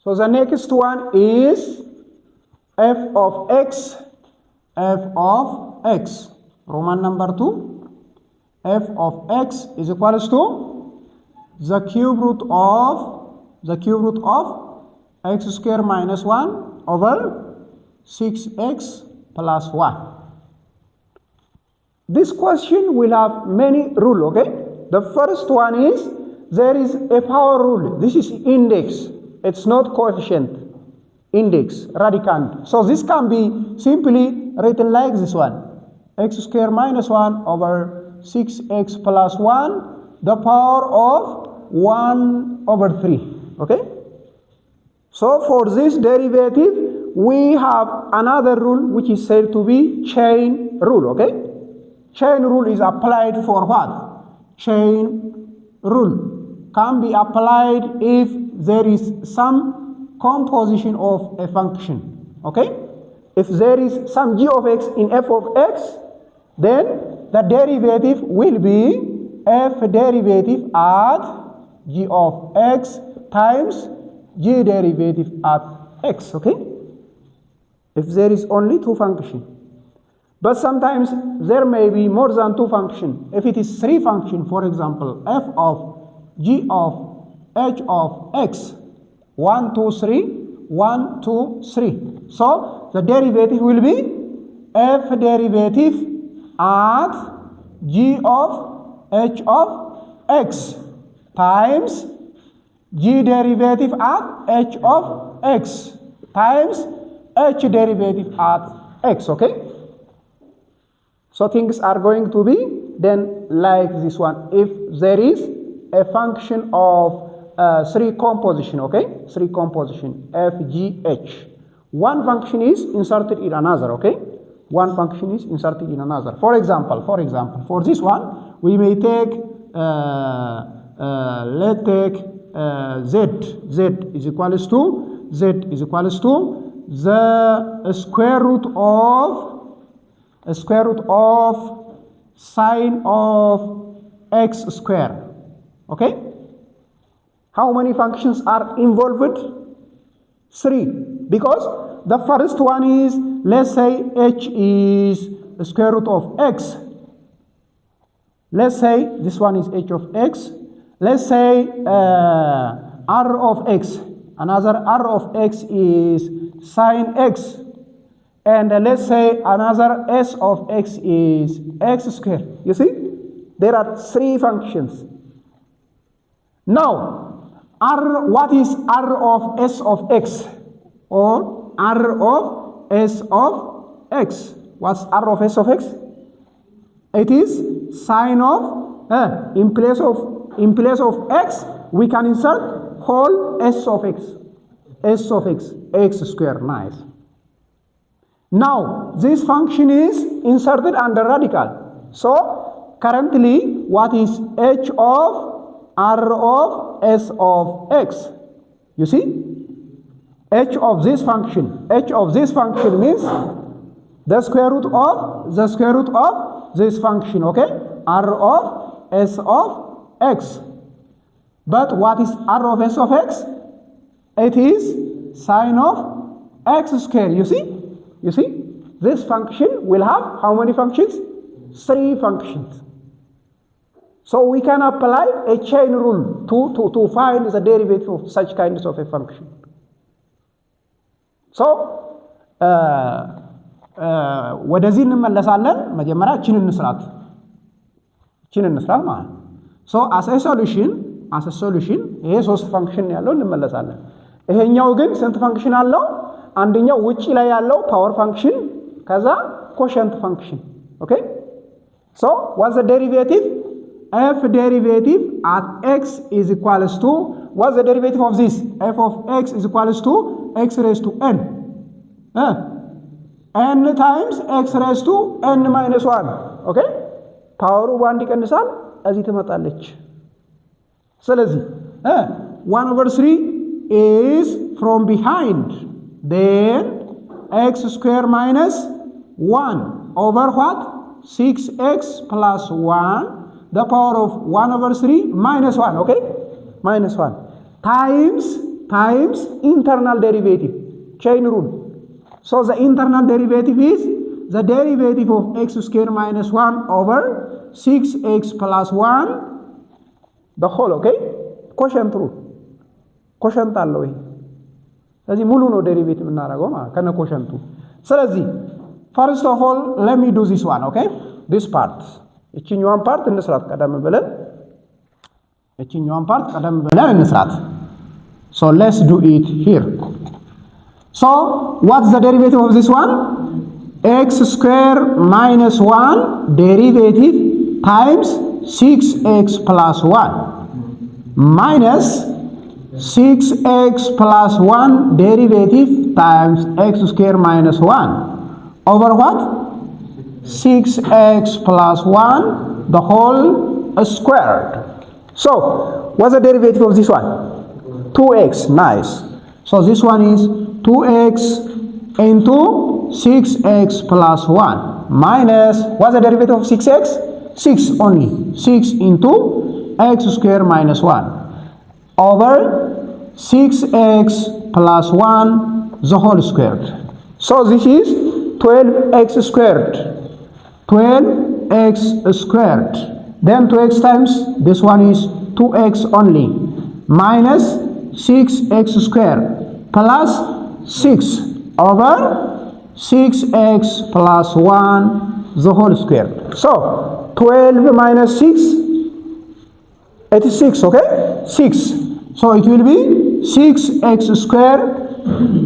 So the next one is f of x, Roman number 2, f of x is equals to the cube root of x square minus 1 over 6x plus 1. This question will have many rules, okay? The first one is there is a power rule. This is index. It's not coefficient. Index, radicand. So this can be simply written like this one. X square minus 1 over 6x plus 1, the power of 1 over 3. Okay? So for this derivative, we have another rule which is said to be chain rule. Okay? Chain rule is applied for what? Chain rule can be applied if there is some composition of a function. Okay? If there is some g of x in f of x, then the derivative will be f derivative at g of x times g derivative at x. Okay? If there is only two functions. But sometimes there may be more than two functions. If it is three functions, for example, f of g of h of x, 1, 2, 3, 1, 2, 3. So the derivative will be f derivative at g of h of x times g derivative at h of x times h derivative at x. Okay? So things are going to be then like this one. If there is a function of three composition, okay? Three composition, f, g, h. One function is inserted in another, okay? One function is inserted in another. For example, for this one, we may take, let's take z is equals to the square root of sine of x square. Okay? How many functions are involved? 3. Because the first one is, let's say h is the square root of x. Let's say this one is h of x. Let's say r of x. Another r of x is sine x. And let's say another s of x is x squared. You see? There are 3 functions. Now, what is r of s of x? Or r of s of x? What's r of s of x? It is sine of, in place of x, we can insert whole s of x. S of x, x squared, nice. Now, this function is inserted under radical. So, currently, what is h of r of s of x? You see? H of this function means the square root of this function, okay? R of s of x. But what is r of s of x? It is sine of x squared, you see? You see, this function will have how many functions? 3 functions. So we can apply a chain rule to find the derivative of such kinds of a function. So, ወደዚህ እንመለሳለን። መጀመሪያ እቺን እንስራት ማለት ነው። So as a solution ይሄ 3 ፋንክሽን ያለው እንመለሳለን። ይሄኛው ግን ስንት ፋንክሽን አለው? አንደኛው ውጪ ላይ ያለው ፓወር ፋንክሽን ከዛ ኮሸንት ፋንክሽን ኦኬ so what's the derivative f derivative at x is equals to what's the derivative of this f of x is equals to x raised to n n times x raised to n minus 1 okay ፓወሩ ባንድ ይቀንሳል እዚህ ትመጣለች ስለዚህ 1 over 3 is from behind then x square minus 1 over what? 6x plus 1, the power of 1 over 3 minus 1, okay? Minus 1. times internal derivative, chain rule. So the internal derivative is the derivative of x square minus 1 over 6x plus 1 the whole, okay? Quotient rule. Quotient አለው ይሄ ስለዚህ ሙሉ ነው ዴሪቬቲቭ እናደርገው ማለት ከነ ኮሸንቱ ስለዚህ first of all let me do this one, okay? This part እቺኛዋን ፓርት እንስራት ቀደም ብለን እንስራት so let's do it here. So what's the derivative of this one? X square minus 1 derivative times 6x plus 1 minus 6x plus 1 derivative times x square minus 1 over what? 6x plus 1 the whole squared. So what's the derivative of this one? 2x. Nice. So this one is 2x into 6x plus 1 minus what's the derivative of 6x? 6 only. 6 into x square minus 1 over 6x plus 1 the whole squared. So this is 12x squared. 12x squared. Then 2x times this one is 2x only minus 6x squared plus 6 over 6x plus 1 the whole square. So 12 minus 6 86, okay? 6. So it will be 6x squared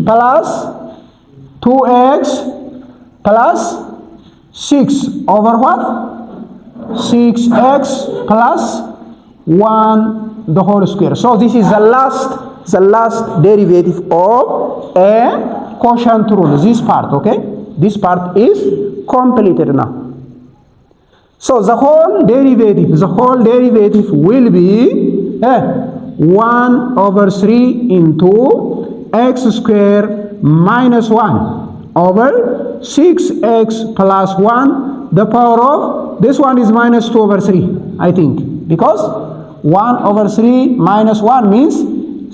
plus 2x plus 6 over what? 6x plus 1 the whole square. So this is the last derivative of a quotient rule. This part, okay? This part is completed now. So the whole derivative will be 1 over 3 into x square minus 1 over 6x plus 1 the power of this one is minus 2 over 3 I think because 1 over 3 minus 1 means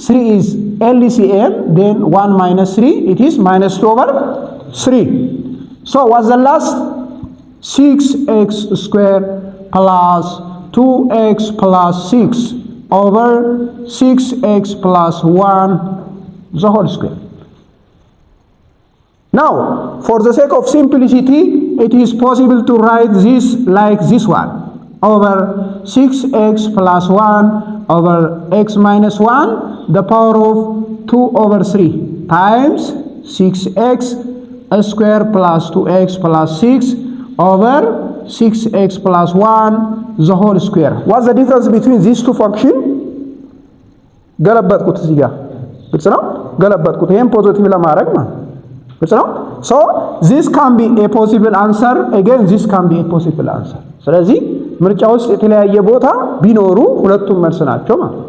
3 is LCM then 1 minus 3 it is minus 2 over 3. So what's the last? 6x square plus 2x plus 6 over 6x plus 1 the whole square. Now for the sake of simplicity it is possible to write this like this one over 6x plus 1 over x minus 1 the power of 2 over 3 times 6x square plus 2x plus 6 over 6x plus 1 the whole square. What's the difference between these two functions? ገለበጥኩት እዚህ ጋር ግልጽ ነው ገለበጥኩት ይሄን ፖዚቲቭ ለማድረግ ማለት ግልጽ ነው so this can be a possible answer again this can be a possible answer ስለዚህ ምርጫ ውስጥ የተለያየ ቦታ ቢኖሩ ሁለቱም መልስ ናቸው ማለት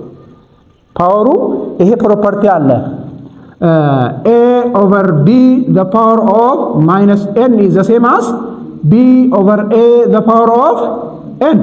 ፓወሩ ይሄ ፕሮፐርቲ አለ a over b the power of minus n is the same as b over a the power of n